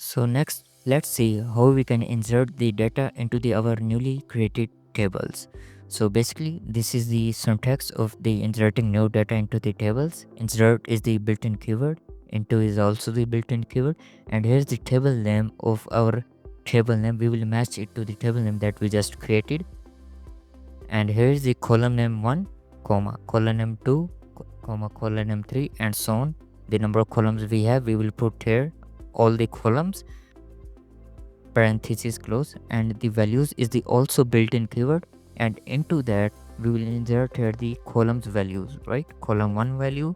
So next, let's see how we can insert the data into our newly created tables. So basically, this is the syntax of the inserting new data into the tables. Insert is the built-in keyword. Into is also the built-in keyword. And here's the table name of our table name. We will match it to the table name that we just created. And here's the column name 1, comma, column name 2, comma, column name 3, and so on. The number of columns we have, we will put here all the columns, parenthesis close, and the values is the also built-in keyword, and into that we will insert here the columns values, right? Column 1 value,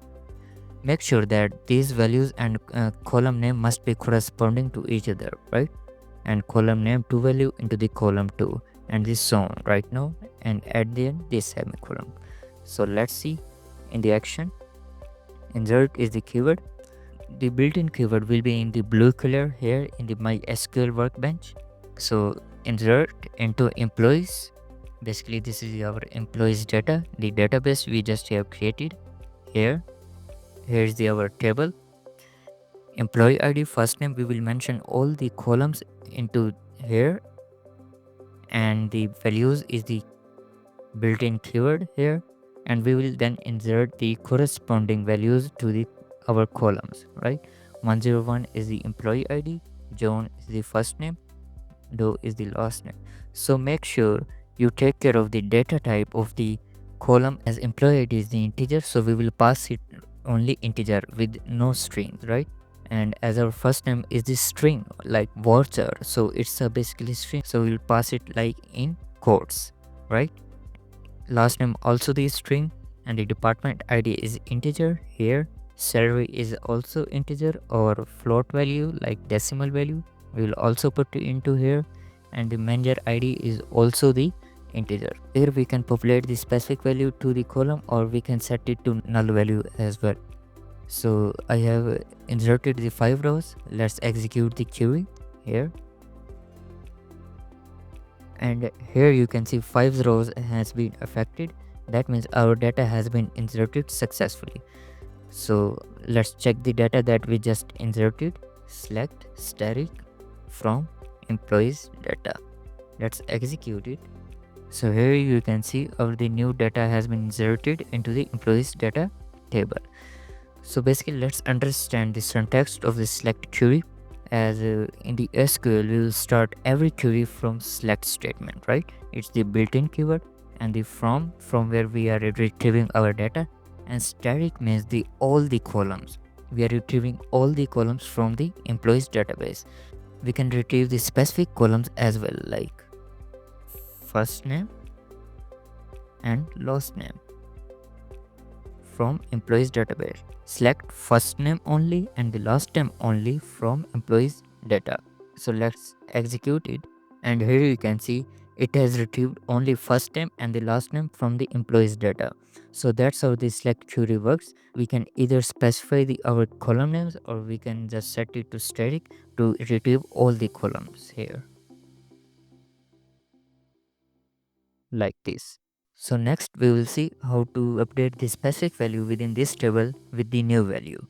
make sure that these values and column name must be corresponding to each other, right? And column name 2 value into the column 2, and this so on right now, and at the end this semicolon. So let's see in the action. Insert is the keyword. The built-in keyword will be in the blue color here in the MySQL workbench. So insert into employees. Basically, this is our employees data, the database we just have created here. Here's our table. Employee ID, first name, we will mention all the columns into here, and the values is the built-in keyword here, and we will then insert the corresponding values to the our columns, right? 101 is the employee ID, John is the first name, Doe is the last name. So make sure you take care of the data type of the column, as employee ID is the integer, so we will pass it only integer with no strings, right? And as our first name is the string like voucher, so it's a basically string, so we'll pass it like in quotes, right? Last name also the string, and the department ID is integer here. Salary is also integer or float value like decimal value, we will also put it into here. And the manager ID is also the integer. Here we can populate the specific value to the column, or we can set it to null value as well. So I have inserted the 5 rows. Let's execute the query here. And here you can see 5 rows has been affected. That means our data has been inserted successfully. So let's check the data that we just inserted. Select static from employees data. Let's execute it. So here you can see the new data has been inserted into the employees data table. So basically, let's understand the syntax of the select query. As in the SQL, we will start every query from select statement, right? It's the built-in keyword, and the from where we are retrieving our data, and static means the all the columns. We are retrieving all the columns from the employees database. We can retrieve the specific columns as well, like first name and last name from employees database. Select first name only and the last name only from employees data. So let's execute it, and here you can see it has retrieved only first name and the last name from the employees data. So that's how the select query works. We can either specify our column names, or we can just set it to static to retrieve all the columns here like this. So next we will see how to update the specific value within this table with the new value.